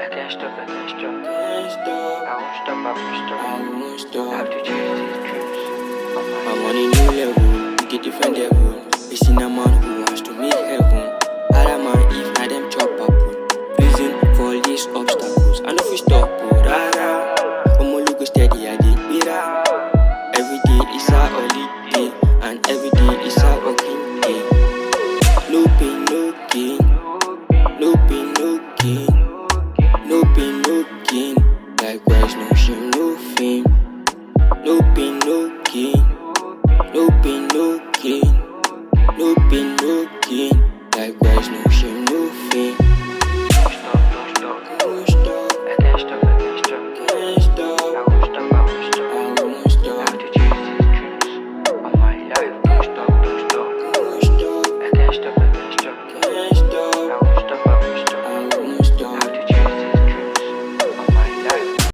I can't stop, I can't stop. Can't stop. I won't stop, I won't stop. I won't I stop. have to chase these dreams of I'm mine. on a new level, we get different level. We seen a man who wants to meet heaven. Other man, if not them chop up, reason for all these obstacles. I know if we stop,